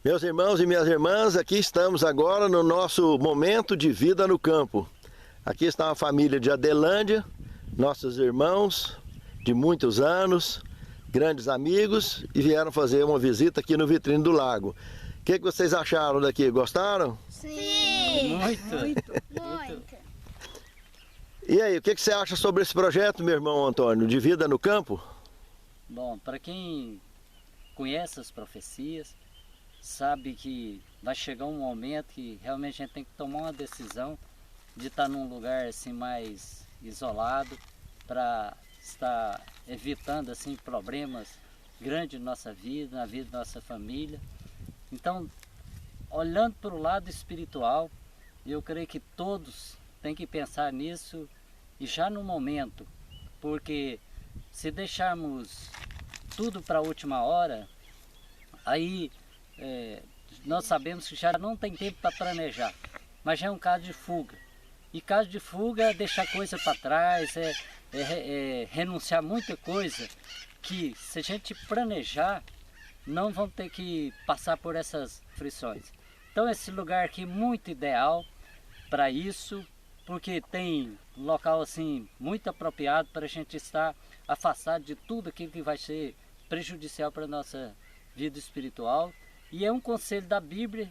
Meus irmãos e minhas irmãs, aqui estamos agora no nosso momento de vida no campo. Aqui está uma família de Adelândia, nossos irmãos de muitos anos, grandes amigos, e vieram fazer uma visita aqui no Vitrine do Lago. O que vocês acharam daqui? Gostaram? Sim! Muito! E aí, o que você acha sobre esse projeto, meu irmão Antônio, de vida no campo? Bom, para quem conhece as profecias, sabe que vai chegar um momento que realmente a gente tem que tomar uma decisão de estar num lugar assim mais isolado para estar evitando assim problemas grandes na nossa vida, na vida da nossa família. Então, olhando para o lado espiritual, eu creio que todos têm que pensar nisso e já no momento, porque se deixarmos tudo para a última hora, aí nós sabemos que já não tem tempo para planejar, mas já é um caso de fuga. E caso de fuga é deixar coisa para trás, renunciar a muita coisa que, se a gente planejar, não vão ter que passar por essas frições. Então esse lugar aqui é muito ideal para isso, porque tem um local assim muito apropriado para a gente estar afastado de tudo aquilo que vai ser prejudicial para a nossa vida espiritual. E é um conselho da Bíblia,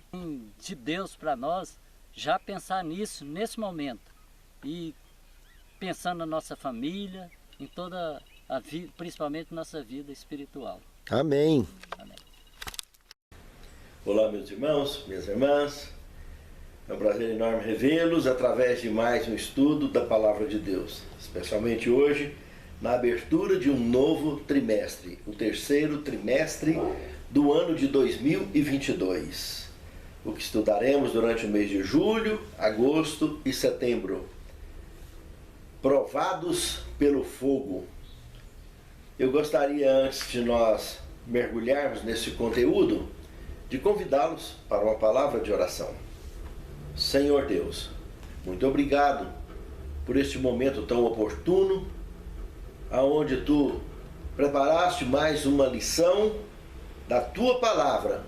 de Deus para nós, já pensar nisso, nesse momento. E pensando na nossa família, em toda a vida, principalmente nossa vida espiritual. Amém. Amém. Olá, meus irmãos, minhas irmãs. É um prazer enorme revê-los através de mais um estudo da Palavra de Deus. Especialmente hoje, na abertura de um novo trimestre, o terceiro trimestre do ano de 2022. O que estudaremos durante o mês de julho, agosto e setembro. Provados pelo fogo. Eu gostaria, antes de nós mergulharmos nesse conteúdo, de convidá-los para uma palavra de oração. Senhor Deus, muito obrigado por este momento tão oportuno, aonde Tu preparaste mais uma lição da Tua Palavra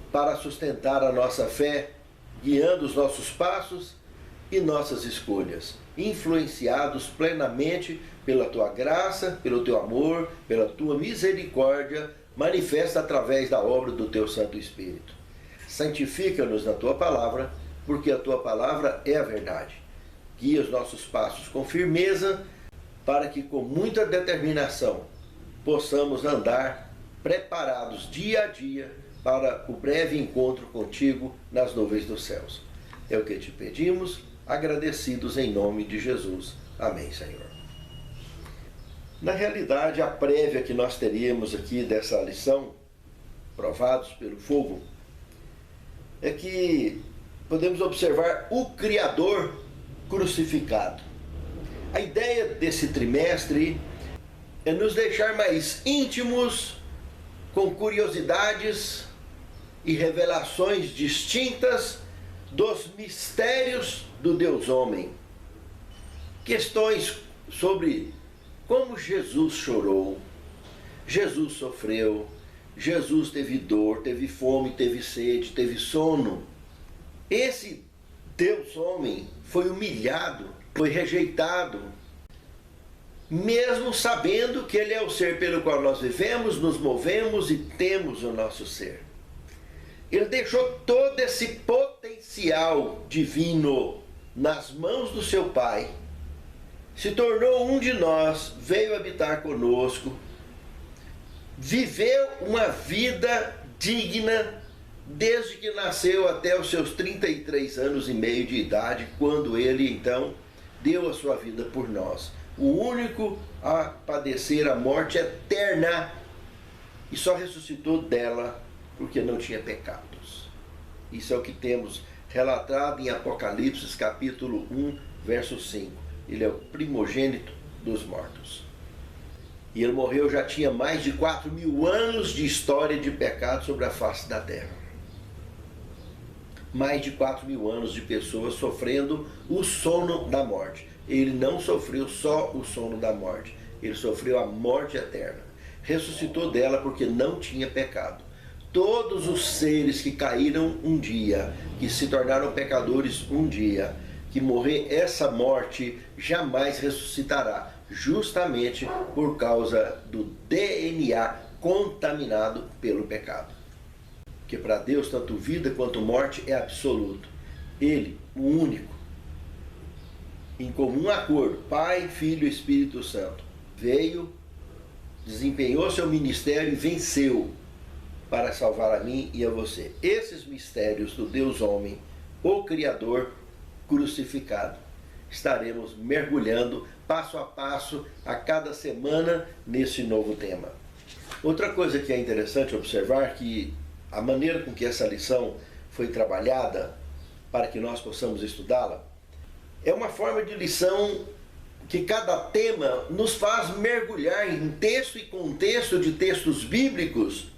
para sustentar a nossa fé, guiando os nossos passos e nossas escolhas, influenciados plenamente pela Tua graça, pelo Teu amor, pela Tua misericórdia, manifesta através da obra do Teu Santo Espírito. Santifica-nos na Tua Palavra, porque a Tua Palavra é a verdade. Guia os nossos passos com firmeza, para que com muita determinação possamos andar preparados dia a dia para o breve encontro contigo nas nuvens dos céus. É o que te pedimos, agradecidos em nome de Jesus. Amém, Senhor. Na realidade, a prévia que nós teríamos aqui dessa lição, provados pelo fogo, é que podemos observar o Criador crucificado. A ideia desse trimestre é nos deixar mais íntimos, com curiosidades e revelações distintas dos mistérios do Deus homem. Questões sobre como Jesus chorou, Jesus sofreu, Jesus teve dor, teve fome, teve sede, teve sono. Esse Deus homem foi humilhado, foi rejeitado, mesmo sabendo que Ele é o ser pelo qual nós vivemos, nos movemos e temos o nosso ser. Ele deixou todo esse potencial divino nas mãos do seu Pai, se tornou um de nós, veio habitar conosco, viveu uma vida digna desde que nasceu até os seus 33 anos e meio de idade, quando ele então deu a sua vida por nós. O único a padecer a morte eterna, e só ressuscitou dela porque não tinha pecados. Isso é o que temos relatado em Apocalipse capítulo 1, verso 5. Ele é o primogênito dos mortos. E ele morreu, já tinha mais de 4.000 anos de história de pecado sobre a face da terra. Mais de 4.000 anos de pessoas sofrendo o sono da morte. Ele não sofreu só o sono da morte, ele sofreu a morte eterna. Ressuscitou dela porque não tinha pecado. todos os seres que caíram um dia, que se tornaram pecadores um dia, que morrer essa morte jamais ressuscitará, justamente por causa do DNA contaminado pelo pecado. Porque para Deus, tanto vida quanto morte é absoluto. Ele, o único, em comum acordo, Pai, Filho e Espírito Santo, veio, desempenhou seu ministério e venceu para salvar a mim e a você. Esses mistérios do Deus homem, o Criador crucificado, estaremos mergulhando passo a passo a cada semana nesse novo tema. Outra coisa que é interessante observar, que a maneira com que essa lição foi trabalhada para que nós possamos estudá-la, é uma forma de lição que cada tema nos faz mergulhar em texto e contexto de textos bíblicos,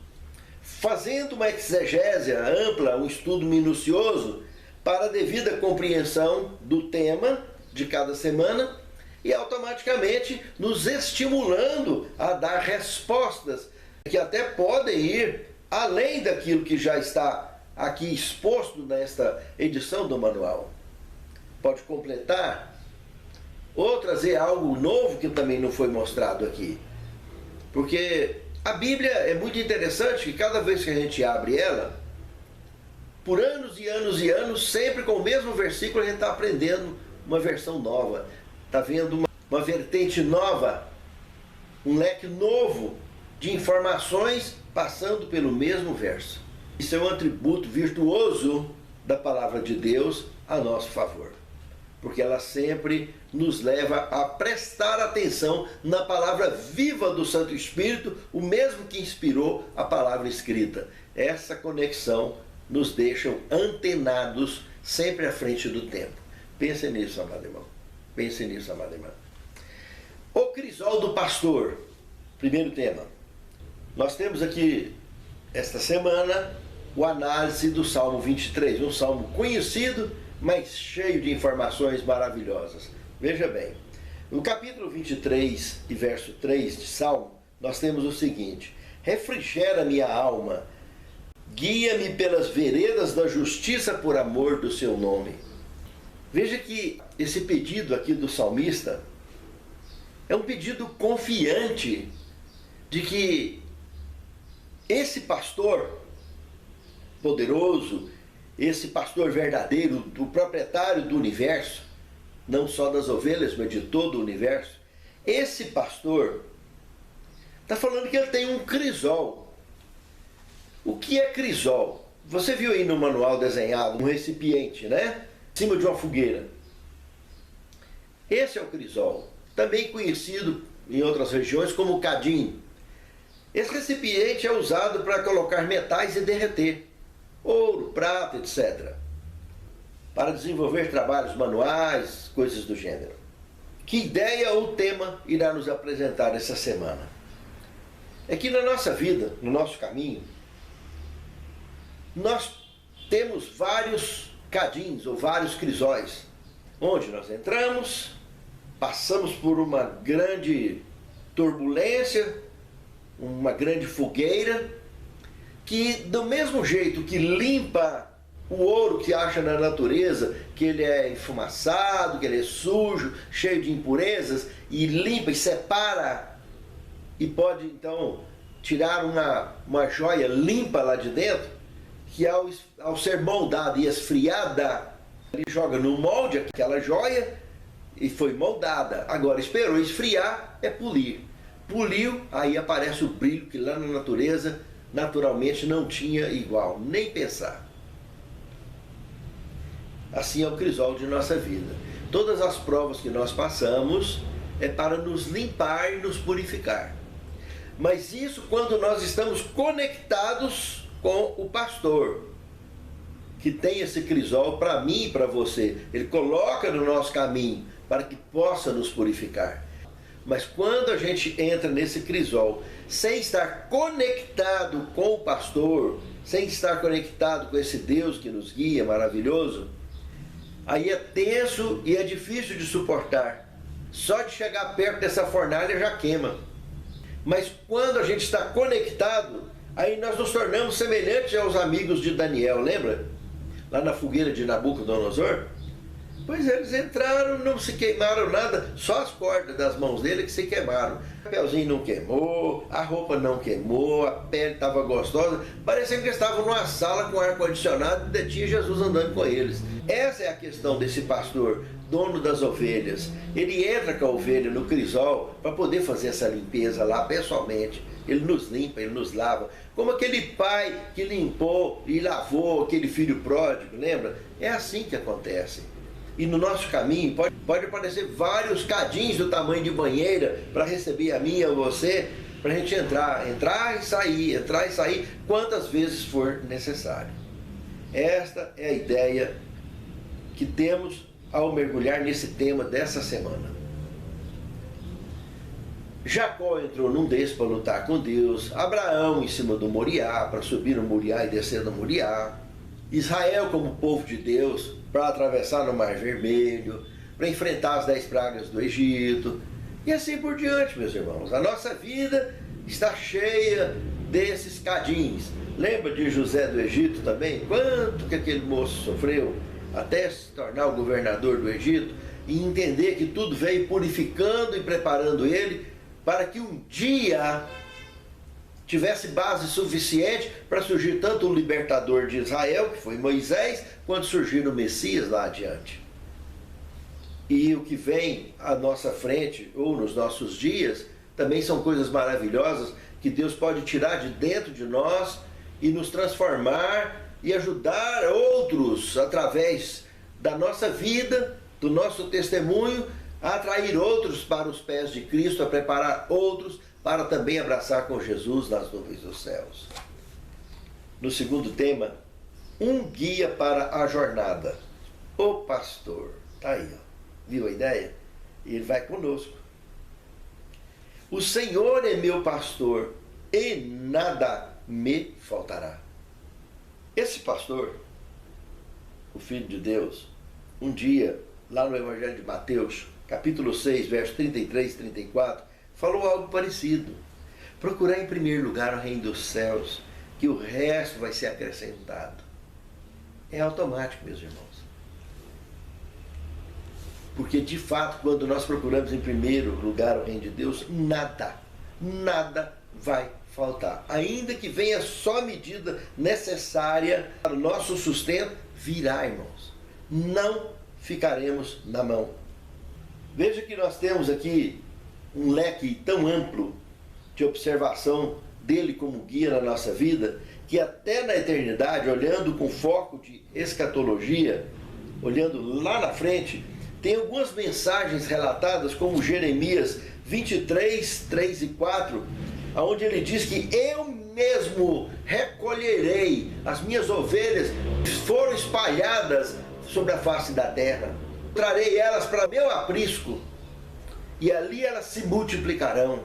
fazendo uma exegese ampla, um estudo minucioso para a devida compreensão do tema de cada semana e automaticamente nos estimulando a dar respostas que até podem ir além daquilo que já está aqui exposto nesta edição do manual. Pode completar ou trazer algo novo que também não foi mostrado aqui. Porque a Bíblia é muito interessante, que cada vez que a gente abre ela, por anos e anos e anos, sempre com o mesmo versículo, a gente está aprendendo uma versão nova. Está vendo uma vertente nova, um leque novo de informações passando pelo mesmo verso. Isso é um atributo virtuoso da palavra de Deus a nosso favor, porque ela sempre nos leva a prestar atenção na palavra viva do Santo Espírito, o mesmo que inspirou a palavra escrita. Essa conexão nos deixa antenados sempre à frente do tempo. Pense nisso, amado irmão. Pense nisso, amada irmã. O crisol do pastor. Primeiro tema. Nós temos aqui, esta semana, o análise do Salmo 23, um salmo conhecido, mas cheio de informações maravilhosas. Veja bem, no capítulo 23 e verso 3 de Salmo, nós temos o seguinte: refrigera minha alma, guia-me pelas veredas da justiça por amor do seu nome. Veja que esse pedido aqui do salmista é um pedido confiante de que esse pastor poderoso, esse pastor verdadeiro, o proprietário do universo, não só das ovelhas, mas de todo o universo, esse pastor está falando que ele tem um crisol. O que é crisol? Você viu aí no manual desenhado um recipiente, né? Em cima de uma fogueira. Esse é o crisol, também conhecido em outras regiões como cadim. Esse recipiente é usado para colocar metais e derreter, ouro, prata, etc., para desenvolver trabalhos manuais, coisas do gênero. Que ideia ou tema irá nos apresentar essa semana? É que na nossa vida, no nosso caminho, nós temos vários cadins ou vários crisóis, onde nós entramos, passamos por uma grande turbulência, uma grande fogueira, que do mesmo jeito que limpa o ouro que acha na natureza, que ele é enfumaçado, que ele é sujo, cheio de impurezas, e limpa e separa, e pode então tirar uma joia limpa lá de dentro, que ao ser moldada e esfriada, ele joga no molde aquela joia e foi moldada. Agora esperou esfriar, é polir. Poliu, aí aparece o brilho que lá na natureza naturalmente não tinha igual, nem pensar. Assim é o crisol de nossa vida. Todas as provas que nós passamos é para nos limpar e nos purificar. Mas isso quando nós estamos conectados com o pastor, que tem esse crisol para mim e para você. Ele coloca no nosso caminho para que possa nos purificar. Mas quando a gente entra nesse crisol sem estar conectado com o pastor, sem estar conectado com esse Deus que nos guia, maravilhoso, aí é tenso e é difícil de suportar. Só de chegar perto dessa fornalha já queima. Mas quando a gente está conectado, Aí nós nos tornamos semelhantes aos amigos de Daniel, lembra? Lá na fogueira de Nabucodonosor. Pois eles entraram, não se queimaram nada, só as cordas das mãos dele que se queimaram. O papelzinho não queimou, a roupa não queimou, a pele estava gostosa, parecia que eles estavam numa sala com ar-condicionado e tinha Jesus andando com eles. Essa é a questão desse pastor, dono das ovelhas. Ele entra com a ovelha no crisol para poder fazer essa limpeza lá pessoalmente. Ele nos limpa, ele nos lava. Como aquele pai que limpou e lavou aquele filho pródigo, lembra? É assim que acontece. E no nosso caminho pode aparecer vários cadinhos do tamanho de banheira para receber a mim e a você, para a gente entrar e sair, quantas vezes for necessário. Esta é a ideia que temos ao mergulhar nesse tema dessa semana. Jacó entrou num desses para lutar com Deus, Abraão em cima do Moriá, para subir no Moriá e descer no Moriá, Israel como povo de Deus, para atravessar no Mar Vermelho, para enfrentar as 10 pragas do Egito, e assim por diante, meus irmãos. A nossa vida está cheia desses cadinhos. Lembra de José do Egito também? Quanto que aquele moço sofreu até se tornar o governador do Egito e entender que tudo veio purificando e preparando ele para que um dia tivesse base suficiente para surgir tanto o libertador de Israel, que foi Moisés, quanto surgir o Messias lá adiante. E o que vem à nossa frente, ou nos nossos dias, também são coisas maravilhosas que Deus pode tirar de dentro de nós e nos transformar e ajudar outros, através da nossa vida, do nosso testemunho, a atrair outros para os pés de Cristo, a preparar outros para também abraçar com Jesus nas nuvens dos céus. No segundo tema, um guia para a jornada. O pastor. Está aí, ó. Viu a ideia? Ele vai conosco. O Senhor é meu pastor e nada me faltará. Esse pastor, o Filho de Deus, um dia, lá no Evangelho de Mateus, capítulo 6, versos 33 e 34, falou algo parecido. Procurar em primeiro lugar o reino dos céus, que o resto vai ser acrescentado. É automático, meus irmãos. Porque, de fato, quando nós procuramos em primeiro lugar o reino de Deus, nada vai faltar. Ainda que venha só a medida necessária para o nosso sustento, virá, irmãos. Não ficaremos na mão. Veja que nós temos aqui um leque tão amplo de observação dele como guia na nossa vida, que até na eternidade, olhando com foco de escatologia, olhando lá na frente, tem algumas mensagens relatadas, como Jeremias 23, 3 e 4, onde ele diz que eu mesmo recolherei as minhas ovelhas que foram espalhadas sobre a face da terra. Trarei elas para meu aprisco, e ali elas se multiplicarão.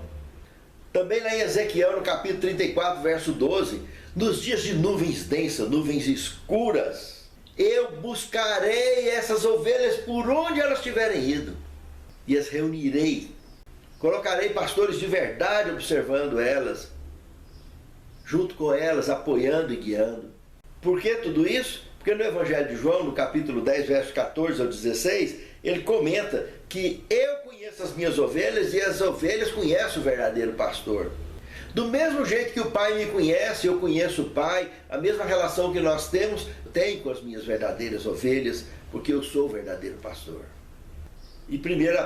Também lá em Ezequiel, no capítulo 34, verso 12, nos dias de nuvens densas, nuvens escuras, eu buscarei essas ovelhas por onde elas tiverem ido, e as reunirei. Colocarei pastores de verdade observando elas, junto com elas, apoiando e guiando. Por que tudo isso? Porque no Evangelho de João, no capítulo 10, versos 14 ao 16, ele comenta que eu conheço as minhas ovelhas e as ovelhas conhecem o verdadeiro pastor. Do mesmo jeito que o Pai me conhece, eu conheço o Pai, a mesma relação que nós temos, tem com as minhas verdadeiras ovelhas, porque eu sou o verdadeiro pastor. E 1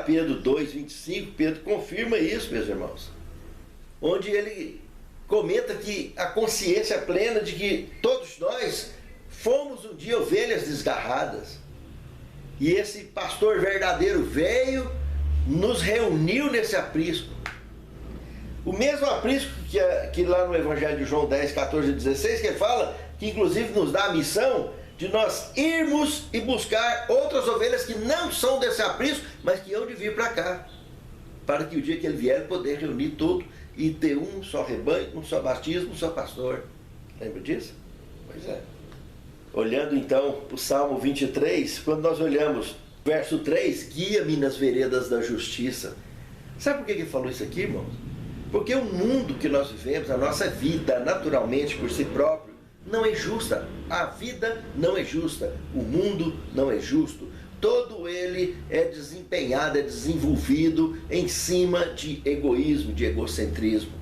Pedro 2, 25, Pedro confirma isso, meus irmãos. Onde ele comenta que a consciência plena de que todos nós fomos um dia ovelhas desgarradas. E esse pastor verdadeiro veio, nos reuniu nesse aprisco. O mesmo aprisco que lá no Evangelho de João 10, 14 e 16, que ele fala que inclusive nos dá a missão de nós irmos e buscar outras ovelhas que não são desse aprisco, mas que hão de vir para cá. Para que o dia que ele vier, poder reunir tudo e ter um só rebanho, um só batismo, um só pastor. Lembra disso? Pois é. Olhando então o Salmo 23, quando nós olhamos verso 3, guia-me nas veredas da justiça. Sabe por que ele falou isso aqui, irmãos? Porque o mundo que nós vivemos, a nossa vida, naturalmente, por si próprio, não é justa. A vida não é justa. O mundo não é justo. Todo ele é desempenhado, é desenvolvido em cima de egoísmo, de egocentrismo.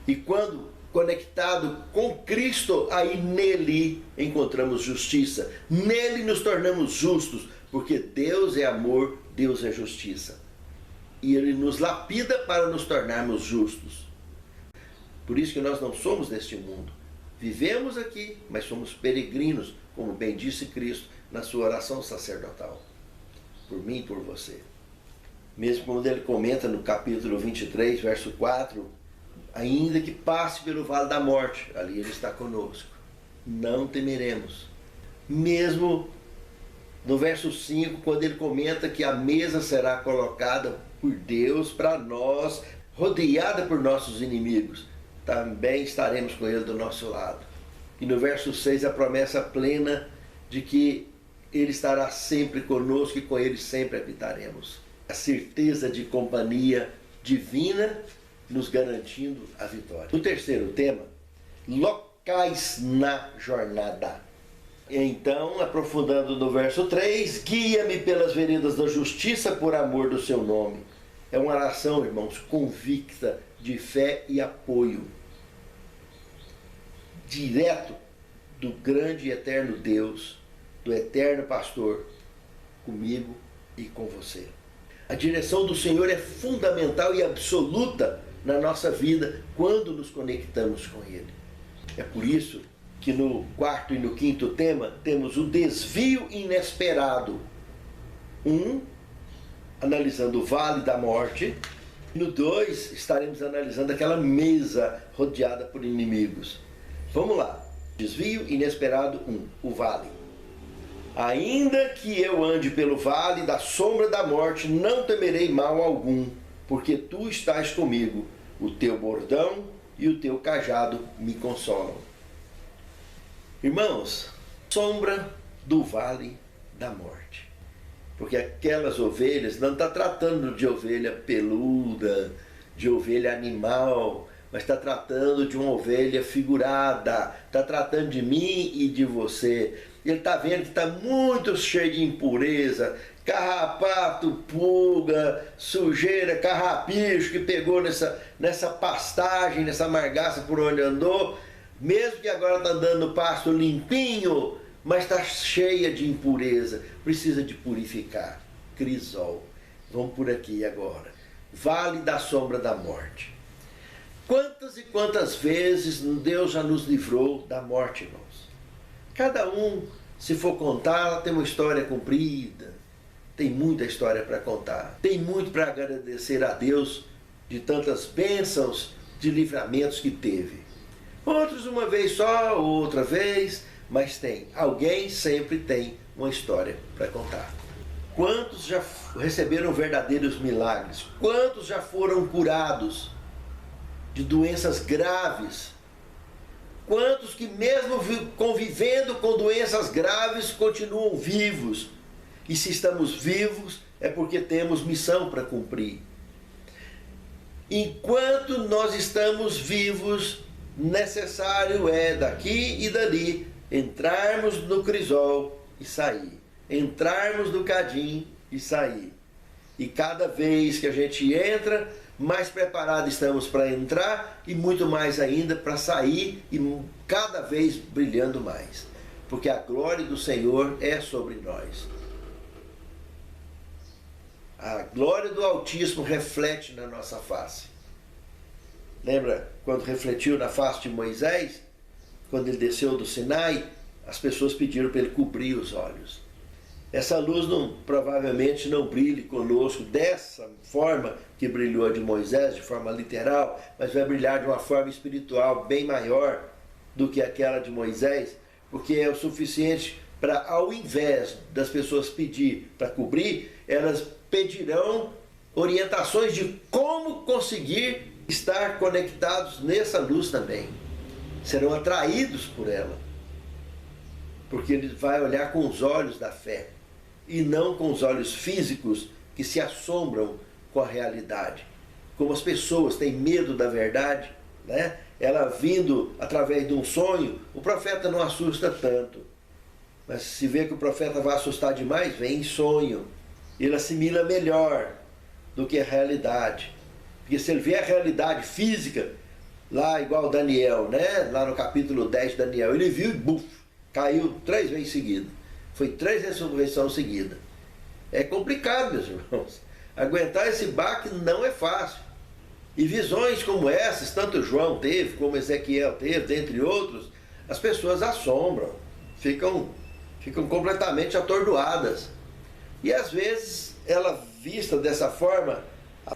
E quando conectado com Cristo, aí nele encontramos justiça. Nele nos tornamos justos, porque Deus é amor, Deus é justiça. E ele nos lapida para nos tornarmos justos. Por isso que nós não somos deste mundo. Vivemos aqui, mas somos peregrinos, como bem disse Cristo na sua oração sacerdotal. Por mim e por você. Mesmo quando ele comenta no capítulo 23, verso 4, ainda que passe pelo vale da morte, ali ele está conosco. Não temeremos. Mesmo no verso 5, quando ele comenta que a mesa será colocada por Deus para nós, rodeada por nossos inimigos, também estaremos com ele do nosso lado. E no verso 6, a promessa plena de que ele estará sempre conosco e com ele sempre habitaremos. A certeza de companhia divina nos garantindo a vitória. O terceiro tema, locais na jornada. Então, aprofundando no verso 3, guia-me pelas veredas da justiça por amor do seu nome. É uma oração, irmãos, convicta de fé e apoio. Direto do grande e eterno Deus, do eterno pastor, comigo e com você. A direção do Senhor é fundamental e absoluta na nossa vida quando nos conectamos com Ele. É por isso que no quarto e no quinto tema temos o desvio inesperado. Analisando o vale da morte. No 2 estaremos analisando aquela mesa rodeada por inimigos. Vamos lá. Desvio inesperado 1, o vale. Ainda que eu ande pelo vale da sombra da morte, não temerei mal algum, porque tu estás comigo, o teu bordão e o teu cajado me consolam. Irmãos, sombra do vale da morte. Porque aquelas ovelhas, não está tratando de ovelha peluda, de ovelha animal, mas está tratando de uma ovelha figurada, está tratando de mim e de você. Ele está vendo que está muito cheio de impureza, carrapato, pulga, sujeira, carrapicho que pegou nessa pastagem, nessa margaça por onde andou, mesmo que agora está andando no pasto limpinho, mas está cheia de impureza, precisa de purificar. Crisol. Vamos por aqui agora. Vale da sombra da morte. Quantas e quantas vezes Deus já nos livrou da morte, irmãos? Cada um, se for contar, tem uma história comprida. Tem muita história para contar. Tem muito para agradecer a Deus de tantas bênçãos, de livramentos que teve. Outros uma vez só, outra vez, mas tem. Alguém sempre tem uma história para contar. Quantos já receberam verdadeiros milagres? Quantos já foram curados de doenças graves? Quantos que mesmo convivendo com doenças graves continuam vivos? E se estamos vivos é porque temos missão para cumprir. Enquanto nós estamos vivos, necessário é daqui e dali entrarmos no crisol e sair. Entrarmos no cadinho e sair. E cada vez que a gente entra, mais preparado estamos para entrar e muito mais ainda para sair e cada vez brilhando mais. Porque a glória do Senhor é sobre nós. A glória do Altíssimo reflete na nossa face. Lembra quando refletiu na face de Moisés? Quando ele desceu do Sinai, as pessoas pediram para ele cobrir os olhos. Essa luz provavelmente não brilhe conosco dessa forma que brilhou a de Moisés, de forma literal, mas vai brilhar de uma forma espiritual bem maior do que aquela de Moisés, porque é o suficiente para, ao invés das pessoas pedir para cobrir, elas pedirão orientações de como conseguir estar conectados nessa luz também. Serão atraídos por ela, porque ele vai olhar com os olhos da fé e não com os olhos físicos que se assombram com a realidade. como as pessoas têm medo da verdade, né? Ela vindo através de um sonho, o profeta não assusta tanto. Mas se vê que o profeta vai assustar demais, vem em sonho. Ele assimila melhor do que a realidade. Porque se ele vê a realidade física, lá igual Daniel, né? Lá no capítulo 10 de Daniel, ele viu e buf, caiu 3 vezes seguida. Foi 3 ressurreições seguidas. É complicado, meus irmãos. Aguentar esse baque não é fácil. E visões como essas, tanto João teve, como Ezequiel teve, dentre outros, as pessoas assombram, ficam completamente atordoadas. E às vezes, ela vista dessa forma,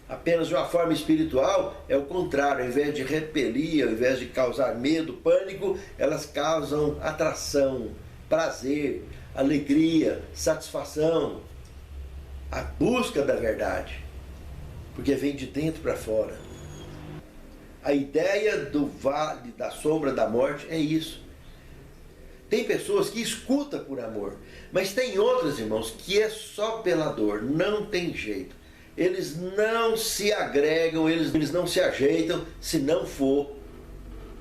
apenas de uma forma espiritual, é o contrário. Ao invés de repelir, ao invés de causar medo, pânico, elas causam atração, prazer, alegria, satisfação, a busca da verdade, porque vem de dentro para fora. A ideia do vale da sombra da morte é isso. Tem pessoas que escutam por amor, mas tem outras, irmãos, que é só pela dor, não tem jeito. Eles não se agregam, eles não se ajeitam se não for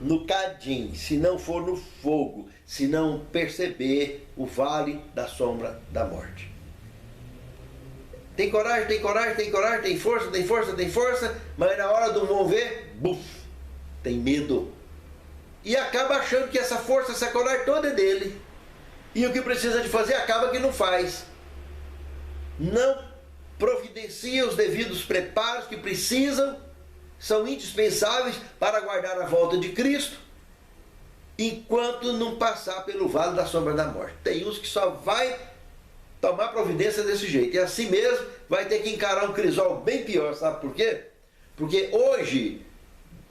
no cadinho, se não for no fogo, se não perceber o vale da sombra da morte. Tem coragem, tem coragem, tem coragem, tem força, tem força, tem força, mas na hora do vão ver, buf, tem medo. E acaba achando que essa força, essa coragem toda é dele. E o que precisa de fazer, acaba que não faz. Não providencia os devidos preparos que precisam, são indispensáveis para aguardar a volta de Cristo, enquanto não passar pelo vale da sombra da morte. Tem uns que só vai tomar providência desse jeito, e assim mesmo vai ter que encarar um crisol bem pior, sabe por quê? Porque hoje,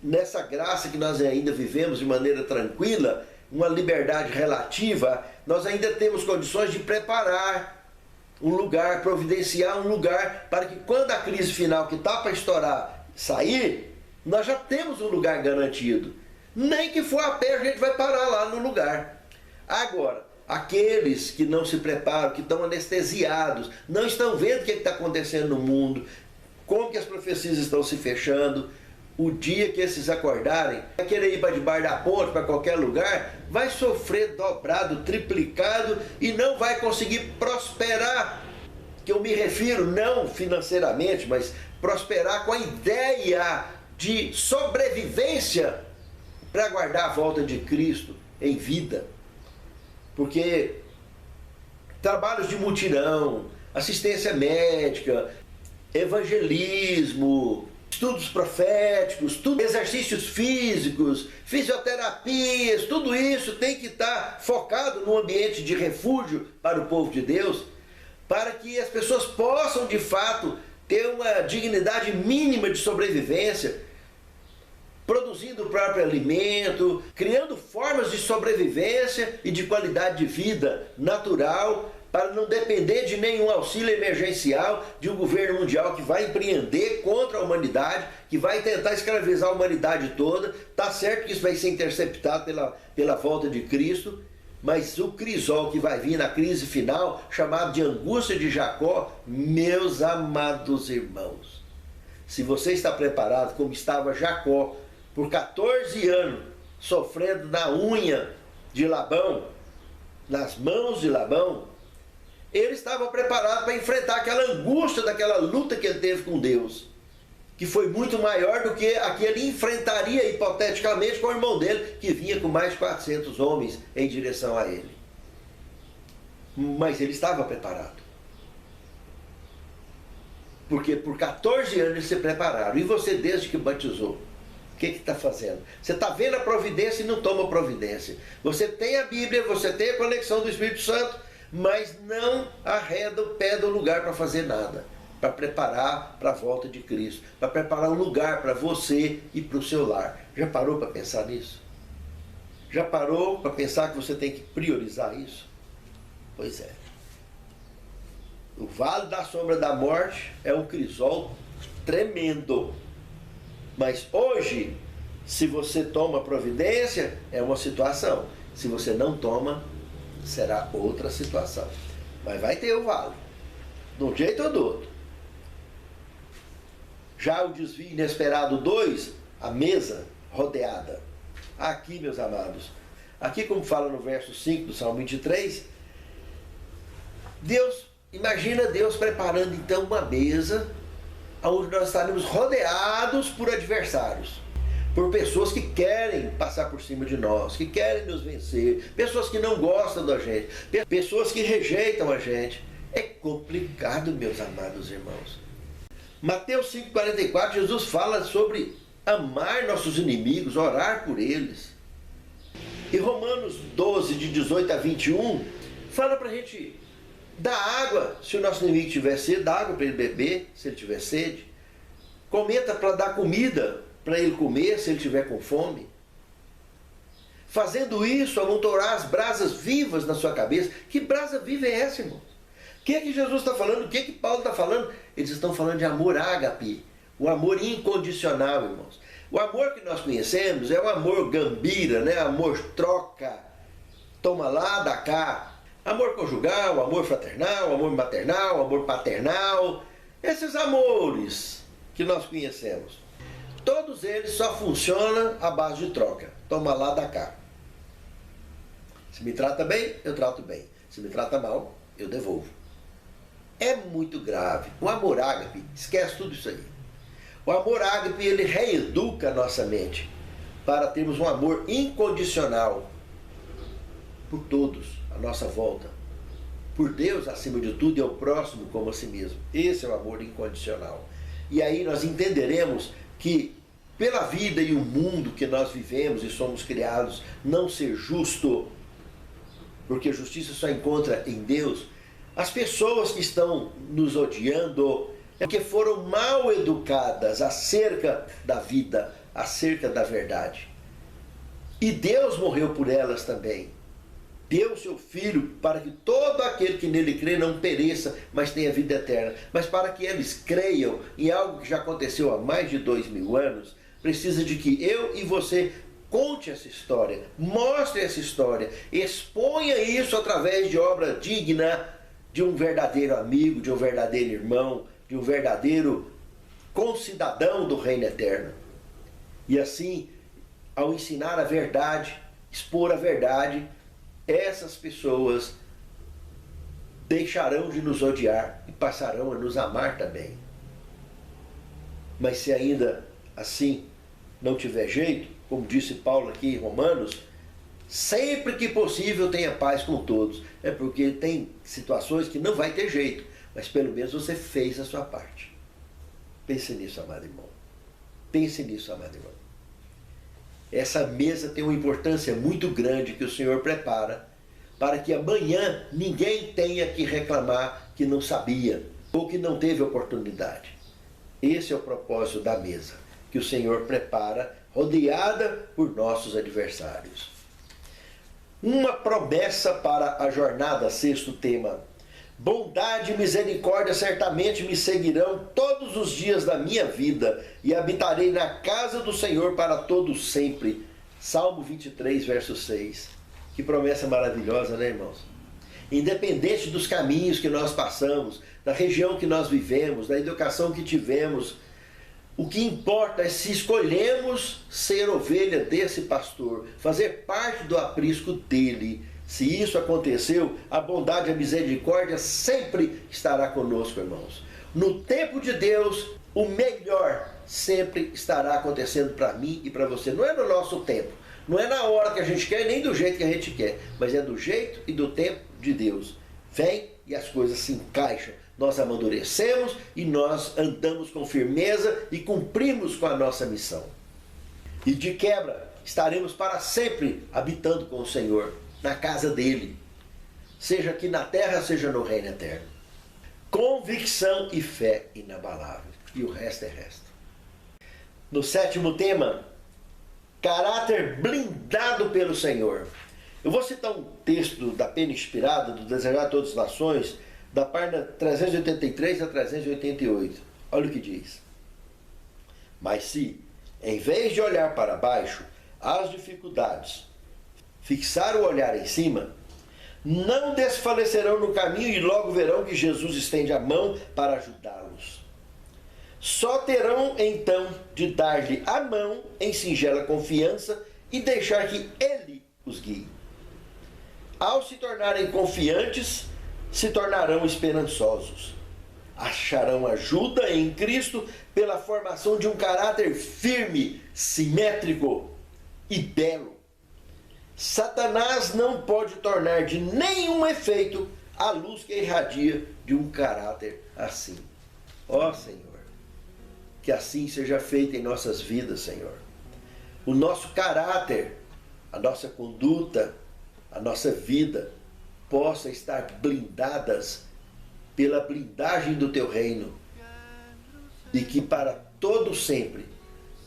nessa graça que nós ainda vivemos de maneira tranquila, uma liberdade relativa, nós ainda temos condições de preparar um lugar, providenciar um lugar, para que quando a crise final que está para estourar sair, nós já temos um lugar garantido. Nem que for a pé, a gente vai parar lá no lugar. Agora, aqueles que não se preparam, que estão anestesiados, não estão vendo o que está acontecendo no mundo, como que as profecias estão se fechando, o dia que esses acordarem, vai querer ir para debaixo da ponte, para qualquer lugar, vai sofrer dobrado, triplicado e não vai conseguir prosperar. Que eu me refiro não financeiramente, mas prosperar com a ideia de sobrevivência para aguardar a volta de Cristo em vida. Porque trabalhos de mutirão, assistência médica, evangelismo, estudos proféticos, exercícios físicos, fisioterapias, tudo isso tem que estar focado num ambiente de refúgio para o povo de Deus, para que as pessoas possam de fato ter uma dignidade mínima de sobrevivência, produzindo o próprio alimento, criando formas de sobrevivência e de qualidade de vida natural, para não depender de nenhum auxílio emergencial de um governo mundial que vai empreender contra a humanidade, que vai tentar escravizar a humanidade toda. Está certo que isso vai ser interceptado pela volta de Cristo, mas o crisol que vai vir na crise final, chamado de angústia de Jacó, meus amados irmãos, se você está preparado como estava Jacó, por 14 anos, sofrendo na unha de Labão, nas mãos de Labão, ele estava preparado para enfrentar aquela angústia daquela luta que ele teve com Deus, que foi muito maior do que a que ele enfrentaria hipoteticamente com o irmão dele, que vinha com mais de 400 homens em direção a ele. Mas ele estava preparado. Porque por 14 anos eles se prepararam. E você, desde que batizou, o que está fazendo? Você está vendo a providência e não toma providência. Você tem a Bíblia, você tem a conexão do Espírito Santo, mas não arreda o pé do lugar para fazer nada, para preparar para a volta de Cristo, para preparar um lugar para você e para o seu lar. Já parou para pensar nisso? Já parou para pensar que você tem que priorizar isso? Pois é. O vale da sombra da morte é um crisol tremendo. Mas hoje, se você toma providência, é uma situação. Se você não toma, será outra situação. Mas vai ter o vale, de um jeito ou do outro. Já o desvio inesperado 2, a mesa rodeada. Aqui, meus amados, aqui como fala no verso 5 do Salmo 23, imagina Deus preparando então uma mesa onde nós estaremos rodeados por adversários, por pessoas que querem passar por cima de nós, que querem nos vencer, pessoas que não gostam da gente, pessoas que rejeitam a gente. É complicado, meus amados irmãos. Mateus 5,44, Jesus fala sobre amar nossos inimigos, orar por eles. E Romanos 12, de 18 a 21, fala para a gente dar água, se o nosso inimigo tiver sede, dá água para ele beber, se ele tiver sede. Comenta para dar comida para ele comer, se ele tiver com fome. Fazendo isso, amontoar as brasas vivas na sua cabeça. Que brasa viva é essa, irmão? O que é que Jesus está falando? O que é que Paulo está falando? Eles estão falando de amor ágape, o amor incondicional, irmãos. O amor que nós conhecemos é o amor gambira, né? Amor troca, toma lá, dá cá. Amor conjugal, amor fraternal, amor maternal, amor paternal. Esses amores que nós conhecemos. Todos eles só funcionam à base de troca. Toma lá, dá cá. Se me trata bem, eu trato bem. Se me trata mal, eu devolvo. É muito grave. O amor ágape, esquece tudo isso aí. O amor ágape, ele reeduca a nossa mente para termos um amor incondicional por todos à nossa volta. Por Deus acima de tudo e ao próximo como a si mesmo. Esse é o amor incondicional. E aí nós entenderemos que pela vida e o mundo que nós vivemos e somos criados não ser justo, porque a justiça só encontra em Deus, as pessoas que estão nos odiando é porque foram mal educadas acerca da vida, acerca da verdade. E Deus morreu por elas também. Deu seu Filho para que todo aquele que nele crê não pereça, mas tenha vida eterna. Mas para que eles creiam em algo que já aconteceu há mais de 2000 anos, precisa de que eu e você conte essa história, mostre essa história, exponha isso através de obra digna de um verdadeiro amigo, de um verdadeiro irmão, de um verdadeiro concidadão do reino eterno. E assim, ao ensinar a verdade, expor a verdade, essas pessoas deixarão de nos odiar e passarão a nos amar também. Mas se ainda assim não tiver jeito, como disse Paulo aqui em Romanos, sempre que possível tenha paz com todos. É porque tem situações que não vai ter jeito, mas pelo menos você fez a sua parte. Pense nisso, amado irmão. Pense nisso, amado irmão. Essa mesa tem uma importância muito grande que o Senhor prepara para que amanhã ninguém tenha que reclamar que não sabia ou que não teve oportunidade. Esse é o propósito da mesa que o Senhor prepara, rodeada por nossos adversários. Uma promessa para a jornada, sexto tema. Bondade e misericórdia certamente me seguirão todos os dias da minha vida e habitarei na casa do Senhor para todo sempre. Salmo 23, verso 6. Que promessa maravilhosa, né, irmãos? Independente dos caminhos que nós passamos, da região que nós vivemos, da educação que tivemos, o que importa é se escolhemos ser ovelha desse pastor, fazer parte do aprisco dele. Se isso aconteceu, a bondade e a misericórdia sempre estará conosco, irmãos. No tempo de Deus, o melhor sempre estará acontecendo para mim e para você. Não é no nosso tempo, não é na hora que a gente quer, nem do jeito que a gente quer, mas é do jeito e do tempo de Deus. Vem e as coisas se encaixam. Nós amadurecemos e nós andamos com firmeza e cumprimos com a nossa missão. E de quebra, estaremos para sempre habitando com o Senhor, na casa dele, seja aqui na terra, seja no reino eterno. Convicção e fé inabalável. E o resto é resto. No sétimo tema, caráter blindado pelo Senhor. Eu vou citar um texto da Pena Inspirada, do Desejar a Todas as Nações, da página 383 a 388. Olha o que diz. Mas se, em vez de olhar para baixo, as dificuldades, fixar o olhar em cima, não desfalecerão no caminho e logo verão que Jesus estende a mão para ajudá-los. só terão então de dar-lhe a mão em singela confiança e deixar que ele os guie. Ao se tornarem confiantes, se tornarão esperançosos. Acharão ajuda em Cristo pela formação de um caráter firme, simétrico e belo. Satanás não pode tornar de nenhum efeito a luz que irradia de um caráter assim. Ó Senhor, que assim seja feito em nossas vidas, Senhor. O nosso caráter, a nossa conduta, a nossa vida possa estar blindadas pela blindagem do Teu reino e que para todo sempre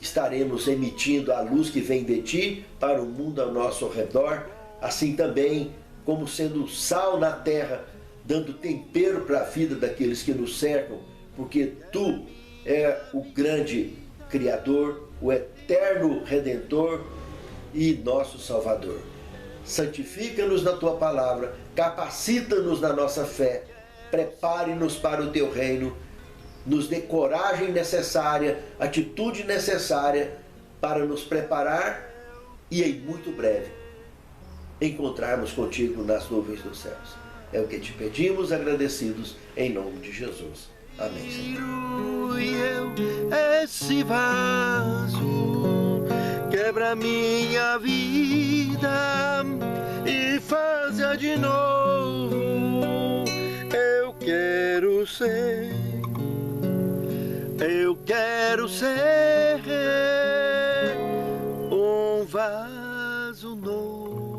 estaremos emitindo a luz que vem de Ti para o mundo ao nosso redor, assim também como sendo sal na terra, dando tempero para a vida daqueles que nos cercam, porque Tu é o grande Criador, o eterno Redentor e nosso Salvador. Santifica-nos na Tua palavra, capacita-nos na nossa fé, prepare-nos para o Teu reino, nos dê coragem necessária, atitude necessária para nos preparar e em muito breve encontrarmos contigo nas nuvens dos céus. É o que te pedimos, agradecidos, em nome de Jesus. Amém, Senhor. Esse vaso quebra minha vida e faz-a de novo. Eu quero ser um vaso novo.